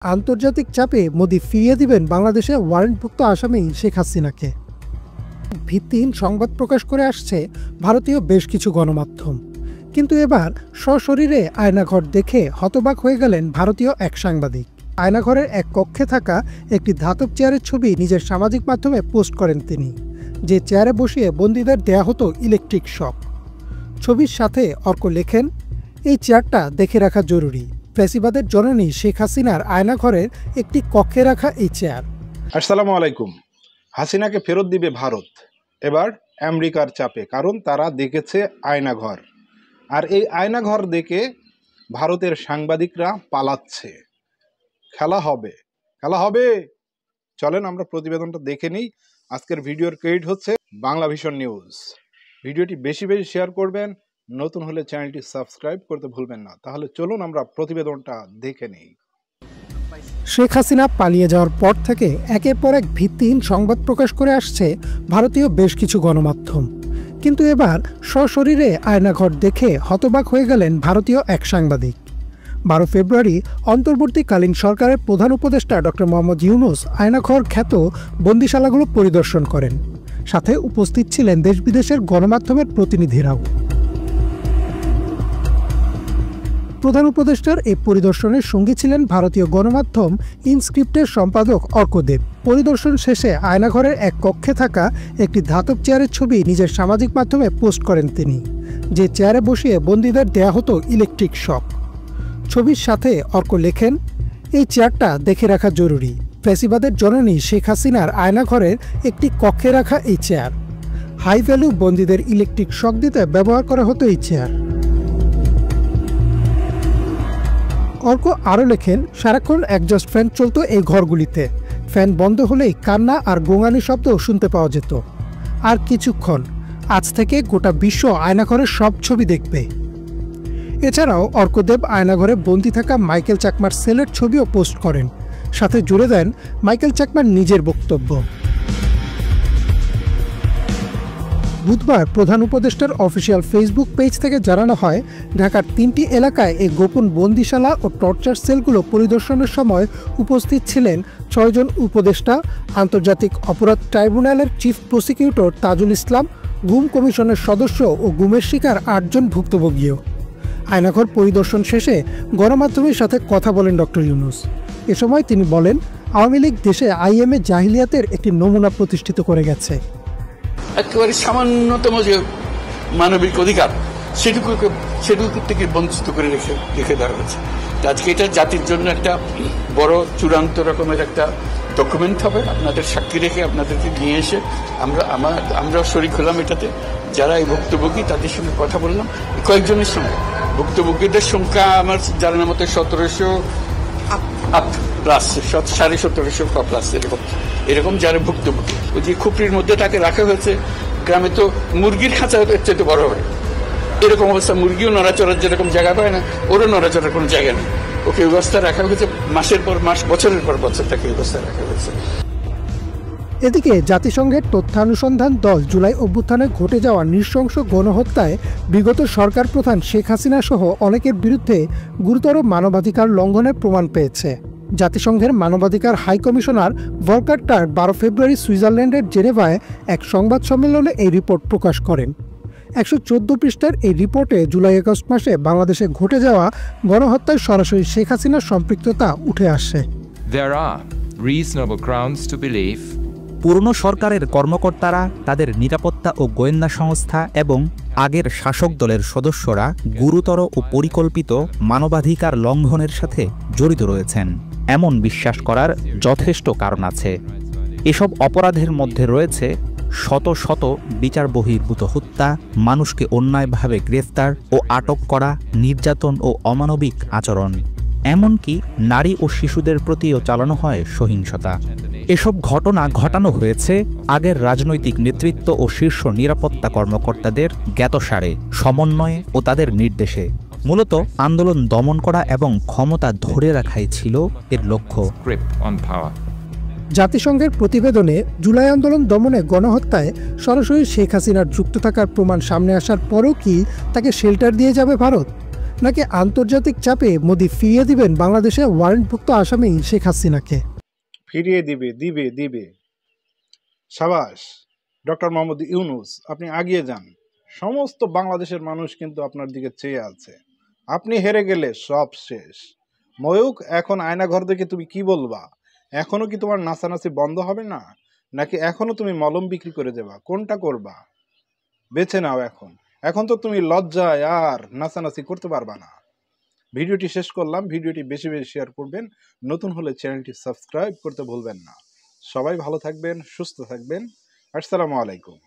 আন্তর্জাতিক চাপে মোদি ফিরিয়ে দিবেন বাংলাদেশে ওয়ারেন্টভুক্ত আসামি শেখ হাসিনাকে। ভিত্তিহীন সংবাদ প্রকাশ করে আসছে ভারতীয় বেশ কিছু গণমাধ্যম, কিন্তু এবার সশরীরে আয়নাঘর দেখে হতবাক হয়ে গেলেন ভারতীয় এক সাংবাদিক। আয়নাঘরের এক কক্ষে থাকা একটি ধাতব চেয়ারের ছবি নিজের সামাজিক মাধ্যমে পোস্ট করেন তিনি, যে চেয়ারে বসিয়ে বন্দীদের দেয়া হতো ইলেকট্রিক শক। ছবির সাথে অর্ক লেখেন, এই চেয়ারটা দেখে রাখা জরুরি। ফ্যাসিবাদের জননী শেখ হাসিনার আয়নাঘরের একটি কক্ষে রাখা এই চেয়ার। আসসালামু আলাইকুম। হাসিনাকে ফেরত দিবে ভারত, এবার আমেরিকার চাপে, কারণ তারা দেখেছে আয়নাঘর। আর এই আয়নাঘর দেখে ভারতের সাংবাদিকরা পালাচ্ছে। খেলা হবে। চলেন আমরা প্রতিবেদনটা দেখে নিই। আজকের ভিডিওর ক্রেডিট হচ্ছে বাংলা ভিশন নিউজ। ভিডিওটি বেশি বেশি শেয়ার করবেন, নতুন হলে চ্যানেলটি সাবস্ক্রাইব করতে ভুলবেন না। তাহলে চলুন আমরা প্রতিবেদনটা দেখে নিই। শেখ হাসিনা পালিয়ে যাওয়ার পর থেকে একের পর এক ভিত্তিহীন সংবাদ প্রকাশ করে আসছে ভারতীয় বেশ কিছু গণমাধ্যম, কিন্তু এবার সশরীরে আয়নাঘর দেখে হতবাক হয়ে গেলেন ভারতীয় এক সাংবাদিক। 12 ফেব্রুয়ারি অন্তর্বর্তীকালীন সরকারের প্রধান উপদেষ্টা ডক্টর মোহাম্মদ ইউনূস আয়নাঘর খ্যাত বন্দিশালাগুলো পরিদর্শন করেন। সাথে উপস্থিত ছিলেন দেশ বিদেশের গণমাধ্যমের প্রতিনিধিরাও। প্রধান উপদেষ্টার এই পরিদর্শনের সঙ্গী ছিলেন ভারতীয় গণমাধ্যম ইনস্ক্রিপ্টের সম্পাদক অর্ক দেব। পরিদর্শন শেষে আয়নাঘরের এক কক্ষে থাকা একটি ধাতব চেয়ারের ছবি নিজের সামাজিক মাধ্যমে পোস্ট করেন তিনি, যে চেয়ারে বসিয়ে বন্দীদের দেয়া হতো ইলেকট্রিক শক। ছবির সাথে অর্ক লেখেন, এই চেয়ারটা দেখে রাখা জরুরি। ফ্যাসিবাদের জননী শেখ হাসিনার আয়নাঘরের একটি কক্ষে রাখা এই চেয়ার। হাই ভ্যালু বন্দীদের ইলেকট্রিক শক দিতে ব্যবহার করা হতো এই চেয়ার। অর্ক আরও লেখেন, সারাক্ষণ একজস্ট ফ্যান চলতো এই ঘরগুলিতে। ফ্যান বন্ধ হলেই কান্না আর গোঙানি শব্দ শুনতে পাওয়া যেত। আর কিছুক্ষণ, আজ থেকে গোটা বিশ্ব আয়নাঘরের সব ছবি দেখবে। এছাড়াও অর্কদেব আয়নাঘরে বন্দী থাকা মাইকেল চাকমার সেলের ছবিও পোস্ট করেন। সাথে জুড়ে দেন মাইকেল চাকমার নিজের বক্তব্য। বুধবার প্রধান উপদেষ্টার অফিসিয়াল ফেসবুক পেজ থেকে জানানো হয়, ঢাকার 3টি এলাকায় এই গোপন বন্দিশালা ও টর্চার সেলগুলো পরিদর্শনের সময় উপস্থিত ছিলেন 6 জন উপদেষ্টা, আন্তর্জাতিক অপরাধ ট্রাইব্যুনালের চিফ প্রসিকিউটর তাজুল ইসলাম, গুম কমিশনের সদস্য ও গুমের শিকার 8 জন ভুক্তভোগীও। আয়নাঘর পরিদর্শন শেষে গণমাধ্যমের সাথে কথা বলেন ডক্টর ইউনূস। এ সময় তিনি বলেন, আওয়ামী লীগ দেশে আইএমএ জাহিলিয়াতের একটি নমুনা প্রতিষ্ঠিত করে গেছে। একেবারে সামান্যতম যে মানবিক অধিকার সেটুকু থেকে বঞ্চিত করে রেখে দেওয়া হয়েছে। আজকে এটা জাতির জন্য একটা বড় চূড়ান্ত রকমের একটা ডকুমেন্ট হবে। আপনাদের সাক্ষী রেখে আপনাদেরকে নিয়ে এসে আমরা শরিক হলাম এটাতে। যারা এই ভুক্তভোগী তাদের সঙ্গে কথা বললাম, কয়েকজনের সঙ্গে। ভুক্তভোগীদের সংখ্যা আমার জানার মতো 1700 প্লাস, 1750 প্লাস এরকম যারা ভুক্তভোগী। ওই যে খুপড়ির মধ্যে তাকে রাখা হয়েছে। গ্রামে তো মুরগির খাঁচা চেয়ে বড় হয়, এরকম অবস্থা। মুরগিও নড়াচড়ার যেরকম জায়গা পায় না, ওরও নড়াচড়ার কোনো জায়গা নেই। ওকে অবস্থায় রাখা হয়েছে, মাসের পর মাস, বছরের পর বছর তাকে অবস্থায় রাখা হয়েছে। এদিকে জাতিসংঘের তথ্যানুসন্ধান দল জুলাই অভ্যুত্থানে ঘটে যাওয়া নৃশংস গণহত্যায় বিগত সরকার প্রধান শেখ হাসিনা সহ অনেকের বিরুদ্ধে গুরুতর মানবাধিকার লঙ্ঘনের প্রমাণ পেয়েছে। জাতিসংঘের মানবাধিকার হাই কমিশনার ভলকার টার্ক 12 ফেব্রুয়ারি সুইজারল্যান্ডের জেনেভায় এক সংবাদ সম্মেলনে এই রিপোর্ট প্রকাশ করেন। 114 পৃষ্ঠার এই রিপোর্টে জুলাই-আগস্ট মাসে বাংলাদেশে ঘটে যাওয়া গণহত্যায় সরাসরি শেখ হাসিনার সম্পৃক্ততা উঠে আসে। There are reasonable grounds to believe পুরনো সরকারের কর্মকর্তারা, তাদের নিরাপত্তা ও গোয়েন্দা সংস্থা এবং আগের শাসক দলের সদস্যরা গুরুতর ও পরিকল্পিত মানবাধিকার লঙ্ঘনের সাথে জড়িত রয়েছেন এমন বিশ্বাস করার যথেষ্ট কারণ আছে। এসব অপরাধের মধ্যে রয়েছে শত শত বিচার বহির্ভূত হত্যা, মানুষকে অন্যায়ভাবে গ্রেফতার ও আটক করা, নির্যাতন ও অমানবিক আচরণ, এমনকি নারী ও শিশুদের প্রতিও চালানো হয় সহিংসতা। এসব ঘটনা ঘটানো হয়েছে আগের রাজনৈতিক নেতৃত্ব ও শীর্ষ নিরাপত্তা কর্মকর্তাদের জ্ঞাতসারে, সমন্বয়ে ও তাদের নির্দেশে। মূলত আন্দোলন দমন করা এবং ক্ষমতা ধরে রাখাই ছিল এর লক্ষ্য। জাতিসংঘের প্রতিবেদনে জুলাই আন্দোলন দমনে গণহত্যায় সরাসরি শেখ হাসিনার যুক্ত থাকার প্রমাণ সামনে আসার পরও কি তাকে শেল্টার দিয়ে যাবে ভারত? নাকি আন্তর্জাতিক চাপে মোদি ফিরিয়ে দিবেন বাংলাদেশে ওয়ারেন্টভুক্ত আসামি শেখ হাসিনাকে? ফিরিয়ে দিবে। সাবাস ডক্টর মোহাম্মদ ইউনূস, আপনি এগিয়ে যান। সমস্ত বাংলাদেশের মানুষ কিন্তু আপনার দিকে চেয়ে আছে। আপনি হেরে গেলে সব শেষ। ময়ূক, এখন আয়নাঘর দেখে তুমি কি বলবা? এখনো কি তোমার নাচানাচি বন্ধ হবে না, নাকি এখনো তুমি মলম বিক্রি করে দেবা? কোনটা করবা? বেছে নাও। এখন তো তুমি লজ্জায় আর নাচানাচি করতে পারবা না। ভিডিওটি শেষ করলাম। ভিডিওটি বেশি বেশি শেয়ার করবেন। নতুন হলে চ্যানেলটি সাবস্ক্রাইব করতে ভুলবেন না। সবাই ভালো থাকবেন, সুস্থ থাকবেন। আসসালামু আলাইকুম।